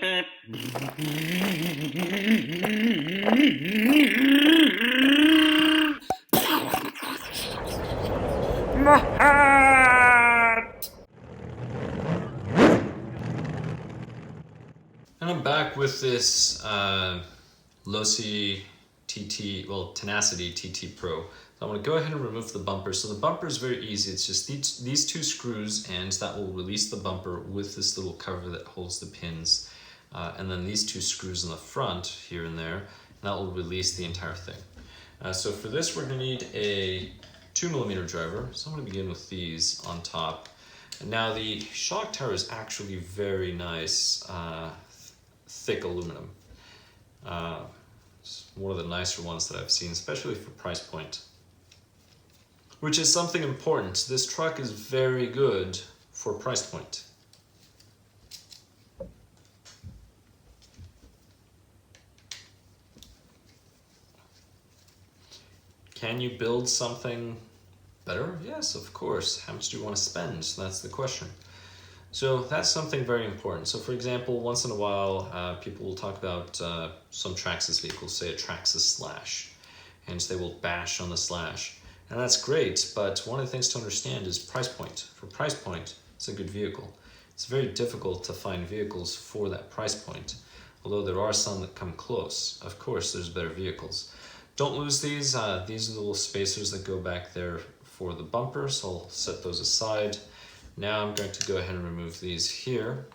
And I'm back with this Losi Tenacity TT Pro. So I'm going to go ahead and remove the bumper. So the bumper is very easy. It's just these two screws, and that will release the bumper with this little cover that holds the pins. And then these two screws in the front, here and there, and that will release the entire thing. So for this, we're going to need a 2mm driver. So I'm going to begin with these on top. And now the shock tower is actually very nice, thick aluminum. It's one of the nicer ones that I've seen, especially for price point. Which is something important. This truck is very good for price point. Can you build something better? Yes, of course. How much do you want to spend? So that's the question. So that's something very important. So for example, once in a while, people will talk about some Traxxas vehicles, say a Traxxas Slash, and they will bash on the Slash. And that's great, but one of the things to understand is price point. For price point, it's a good vehicle. It's very difficult to find vehicles for that price point, although there are some that come close. Of course, there's better vehicles. Don't lose these. These are the little spacers that go back there for the bumper, so I'll set those aside. Now I'm going to go ahead and remove these here.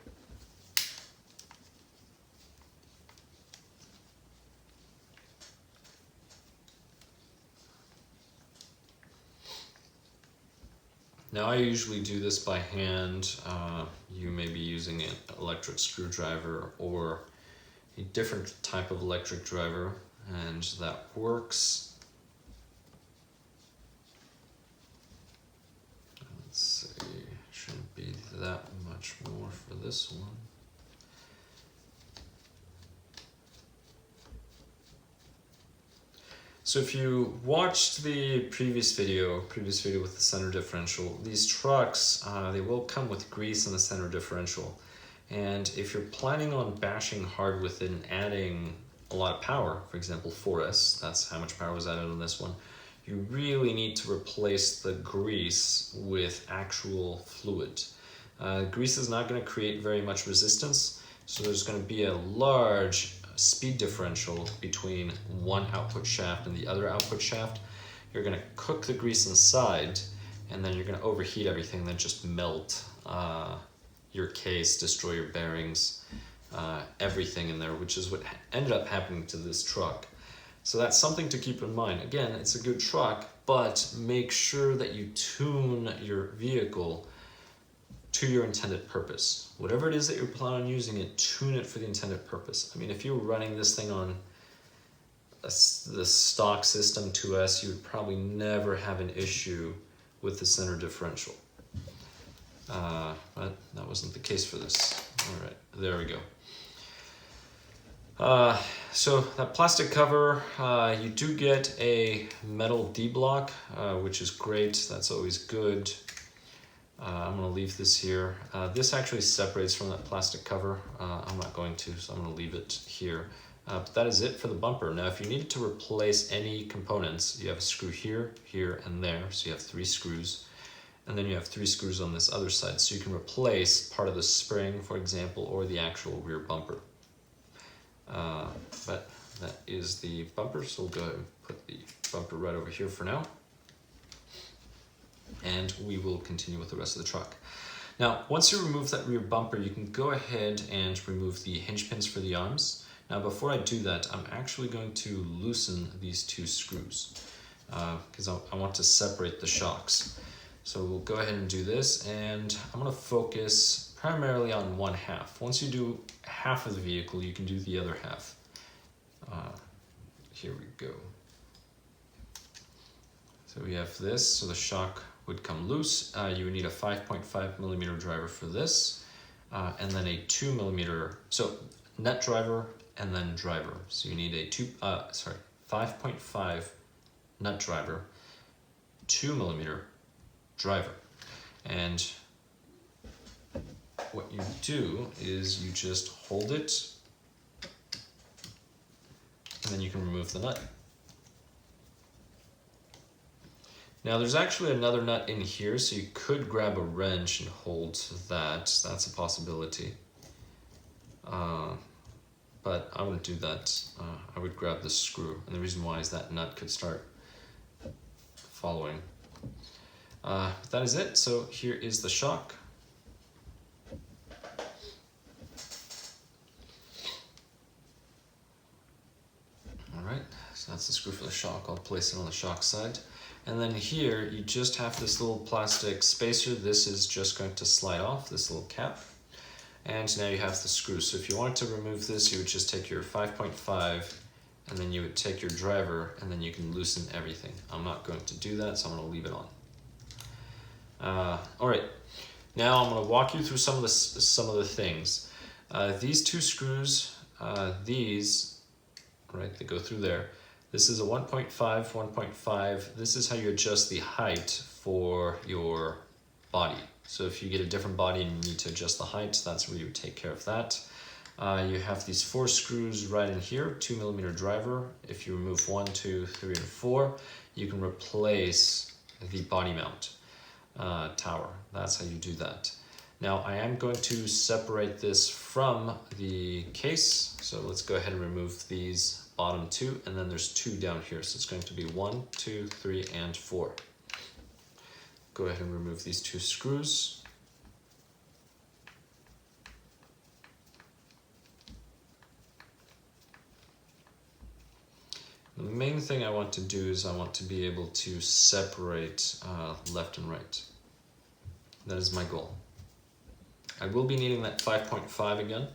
Now I usually do this by hand. You may be using an electric screwdriver or a different type of electric driver, and that works. Let's see, shouldn't be that much more for this one. So if you watched the previous video with the center differential, these trucks, they will come with grease in the center differential. And if you're planning on bashing hard with it and adding a lot of power, for example 4S, that's how much power was added on this one, you really need to replace the grease with actual fluid. Grease is not going to create very much resistance, so there's going to be a large speed differential between one output shaft and the other output shaft. You're going to cook the grease inside, and then you're going to overheat everything and then just melt your case, destroy your bearings, everything in there, which is what ended up happening to this truck. So that's something to keep in mind. Again, it's a good truck, but make sure that you tune your vehicle to your intended purpose. Whatever it is that you plan on using it, tune it for the intended purpose. I mean, if you're running this thing on the stock system 2S, you would probably never have an issue with the center differential. But that wasn't the case for this. All right, there we go. So that plastic cover, you do get a metal D-block, which is great. That's always good. I'm going to leave this here. This actually separates from that plastic cover. I'm not going to, so I'm going to leave it here. But that is it for the bumper. Now, if you needed to replace any components, you have a screw here, here, and there. So you have 3 screws. And then you have 3 screws on this other side. So you can replace part of the spring, for example, or the actual rear bumper. But that is the bumper. So we'll go ahead and put the bumper right over here for now. And we will continue with the rest of the truck. Now, once you remove that rear bumper, you can go ahead and remove the hinge pins for the arms. Now, before I do that, I'm actually going to loosen these 2 screws because I want to separate the shocks. So we'll go ahead and do this, and I'm going to focus primarily on one half. Once you do half of the vehicle, you can do the other half. Here we go. So we have this, so the shock would come loose. You would need a 5.5mm driver for this, and then a 2mm, so nut driver and then driver. So you need a 5.5 nut driver, 2mm driver. And what you do is you just hold it, and then you can remove the nut. Now there's actually another nut in here, so you could grab a wrench and hold that. That's a possibility. But I wouldn't do that. I would grab the screw, and the reason why is that nut could start following. That is it. So here is the shock. Alright, so that's the screw for the shock. I'll place it on the shock side. And then here, you just have this little plastic spacer. This is just going to slide off, this little cap. And now you have the screw. So if you wanted to remove this, you would just take your 5.5 and then you would take your driver and then you can loosen everything. I'm not going to do that, so I'm going to leave it on. Alright, now I'm going to walk you through some of the things. These two screws, these, right, they go through there. This is a 1.5, 1.5. This is how you adjust the height for your body. So if you get a different body and you need to adjust the height, that's where you would take care of that. You have these 4 screws right in here, 2mm driver. If you remove 1, 2, 3, and 4, you can replace the body mount tower. That's how you do that. Now I am going to separate this from the case. So let's go ahead and remove these bottom 2, and then there's 2 down here. So it's going to be 1, 2, 3, and 4. Go ahead and remove these 2 screws. The main thing I want to do is I want to be able to separate left and right. That is my goal. I will be needing that 5.5 again.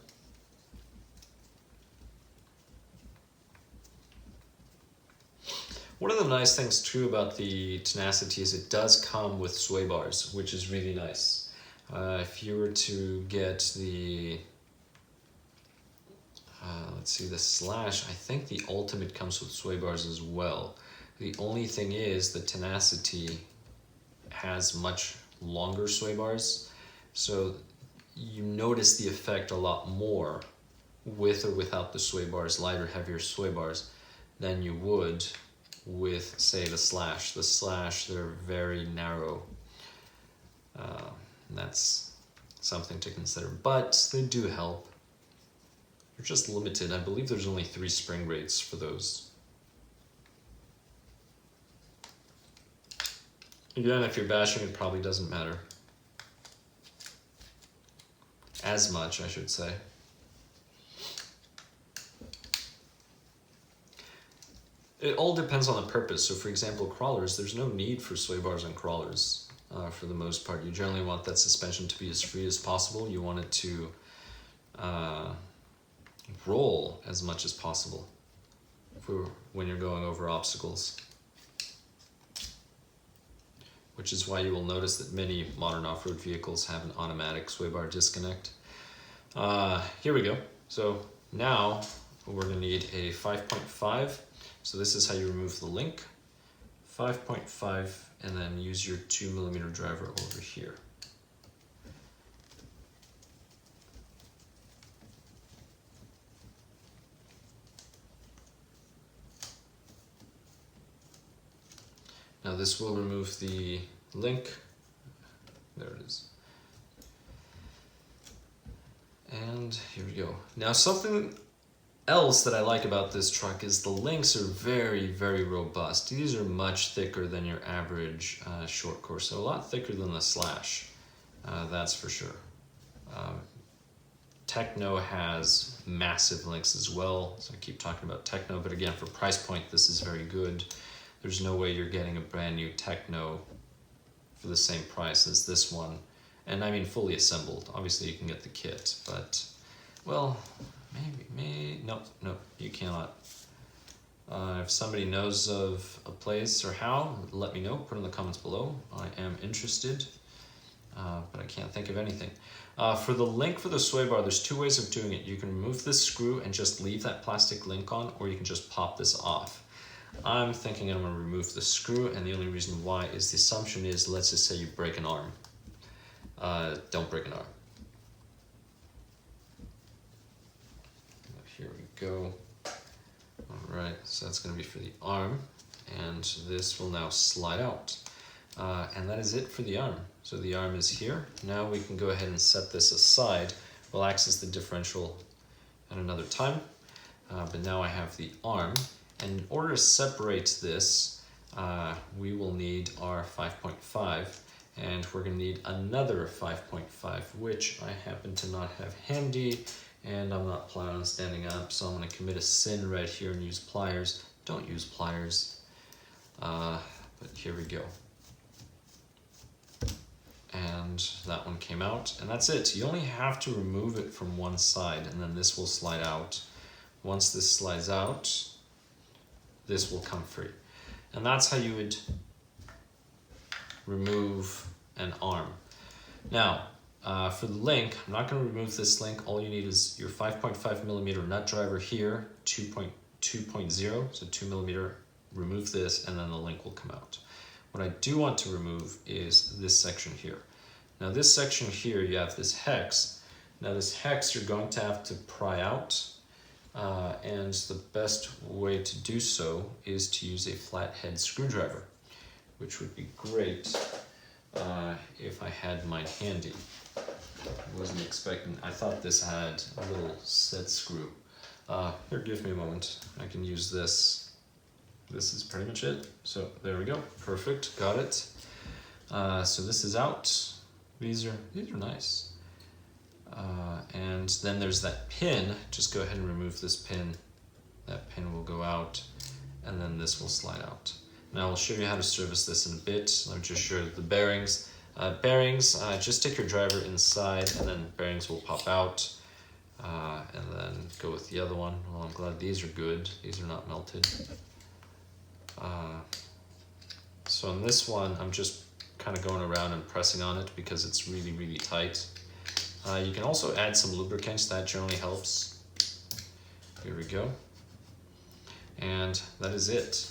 One of the nice things too about the Tenacity is it does come with sway bars, which is really nice. If you were to get the, let's see, the Slash, I think the Ultimate comes with sway bars as well. The only thing is the Tenacity has much longer sway bars, so you notice the effect a lot more with or without the sway bars, lighter, heavier sway bars, than you would with, say, the Slash. The Slash, they're very narrow. That's something to consider, but they do help. They're just limited. I believe there's only 3 spring rates for those. Again, if you're bashing, it probably doesn't matter. As much, I should say. It all depends on the purpose. So for example, crawlers, there's no need for sway bars on crawlers for the most part. You generally want that suspension to be as free as possible. You want it to roll as much as possible when you're going over obstacles. Which is why you will notice that many modern off-road vehicles have an automatic sway bar disconnect. Here we go. So now we're going to need a 5.5. So this is how you remove the link, 5.5, and then use your 2mm driver over here. Now this will remove the link. There it is. And here we go. Now something else that I like about this truck is the links are very, very robust. These are much thicker than your average short course, so a lot thicker than the Slash, that's for sure. Techno has massive links as well, so I keep talking about Techno, but again, for price point, this is very good. There's no way you're getting a brand new Techno for the same price as this one, and I mean fully assembled. Obviously you can get the kit, but, well, maybe, no, you cannot. If somebody knows of a place or how, let me know, put in the comments below. I am interested, but I can't think of anything. For the link for the sway bar, there's 2 ways of doing it. You can remove this screw and just leave that plastic link on, or you can just pop this off. I'm thinking I'm going to remove the screw, and the only reason why is the assumption is, let's just say you break an arm. Don't break an arm. go. All right, so that's going to be for the arm, and this will now slide out. And that is it for the arm. So the arm is here. Now we can go ahead and set this aside. We'll access the differential at another time, but now I have the arm. And in order to separate this, we will need our 5.5, and we're going to need another 5.5, which I happen to not have handy, and I'm not planning on standing up, so I'm going to commit a sin right here and use pliers. Don't use pliers, but here we go. And that one came out, and that's it. You only have to remove it from one side, and then this will slide out. Once this slides out, this will come free. And that's how you would remove an arm. Now, for the link, I'm not going to remove this link. All you need is your 5.5mm nut driver here, 2.0, so 2mm. Remove this, and then the link will come out. What I do want to remove is this section here. Now this section here, you have this hex. Now this hex you're going to have to pry out, and the best way to do so is to use a flathead screwdriver, which would be great if I had mine handy. I wasn't expecting, I thought this had a little set screw. Here, give me a moment. I can use this. This is pretty much it. So there we go. Perfect. Got it. So this is out. These are nice. And then there's that pin. Just go ahead and remove this pin. That pin will go out, and then this will slide out. Now I'll show you how to service this in a bit. Let me just show you the bearings. Just stick your driver inside, and then bearings will pop out. And then go with the other one. Well, I'm glad these are good. These are not melted. So on this one, I'm just kind of going around and pressing on it because it's really, really tight. You can also add some lubricants, that generally helps. Here we go. And that is it.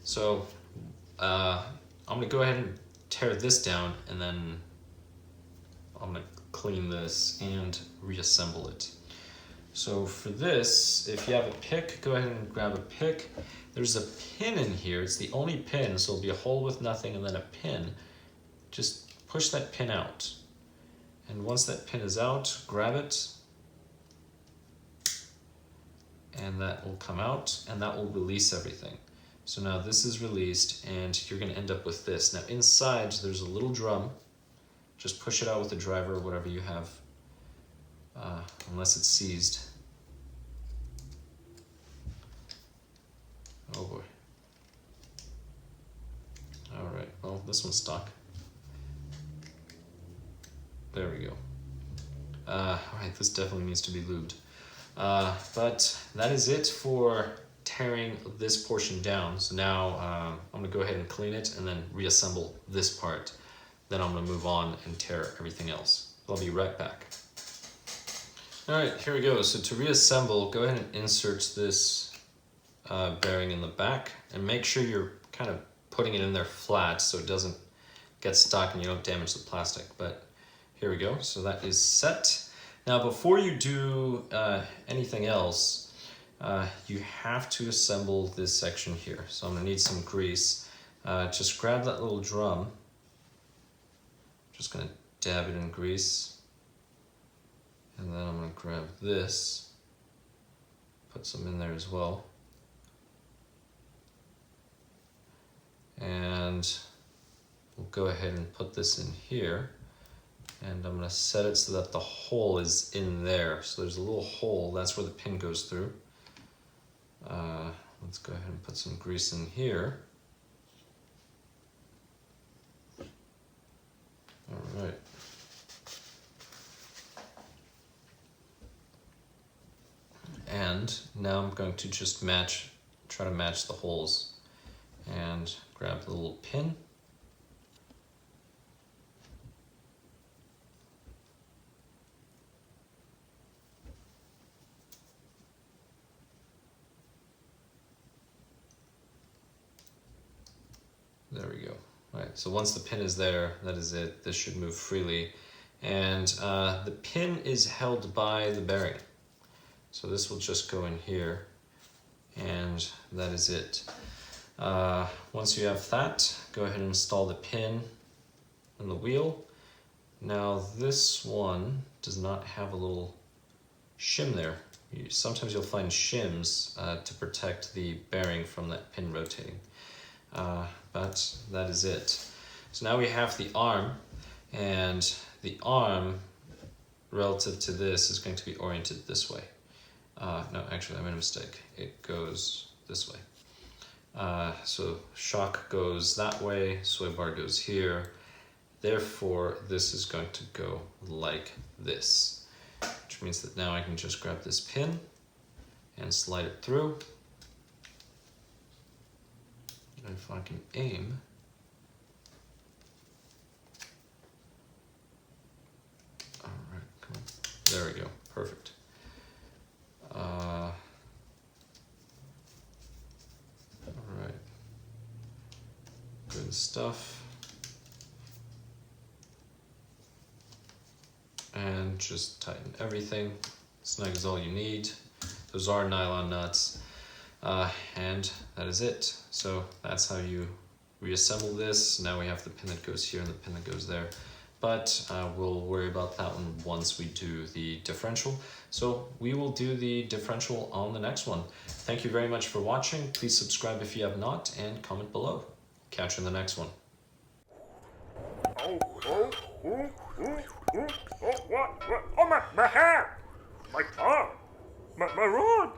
So I'm going to go ahead and tear this down, and then I'm going to clean this and reassemble it. So for this, if you have a pick, go ahead and grab a pick. There's a pin in here. It's the only pin, so it'll be a hole with nothing and then a pin. Just push that pin out. And once that pin is out, grab it. And that will come out, and that will release everything. So now this is released, and you're going to end up with this. Now inside, there's a little drum. Just push it out with the driver or whatever you have, unless it's seized. Oh boy. Alright, well, this one's stuck. There we go. Alright, this definitely needs to be lubed. But that is it for tearing this portion down. So now I'm going to go ahead and clean it and then reassemble this part. Then I'm going to move on and tear everything else. I'll be right back. Alright, here we go. So to reassemble, go ahead and insert this bearing in the back, and make sure you're kind of putting it in there flat so it doesn't get stuck and you don't damage the plastic. But here we go. So that is set. Now before you do anything else, you have to assemble this section here. So I'm going to need some grease. Just grab that little drum. Just going to dab it in grease. And then I'm going to grab this. Put some in there as well. And we'll go ahead and put this in here. And I'm going to set it so that the hole is in there. So there's a little hole, that's where the pin goes through. Let's go ahead and put some grease in here. All right. And now I'm going to just try to match the holes, and grab the little pin. There we go. All right, so once the pin is there, that is it. This should move freely. And the pin is held by the bearing. So this will just go in here, and that is it. Once you have that, go ahead and install the pin and the wheel. Now this one does not have a little shim there. Sometimes you'll find shims to protect the bearing from that pin rotating. But that is it. So now we have the arm, and the arm relative to this is going to be oriented this way. No, actually I made a mistake. It goes this way. So shock goes that way, sway bar goes here. Therefore, this is going to go like this, which means that now I can just grab this pin and slide it through. And if I can aim, all right, come on. There we go, perfect. All right, good stuff. And just tighten everything. Snug is all you need. Those are nylon nuts. And that is it. So that's how you reassemble this. Now we have the pin that goes here and the pin that goes there. But we'll worry about that one once we do the differential. So we will do the differential on the next one. Thank you very much for watching. Please subscribe if you have not, and comment below. Catch you in the next one. What? Oh, my hair! My tongue! My rod!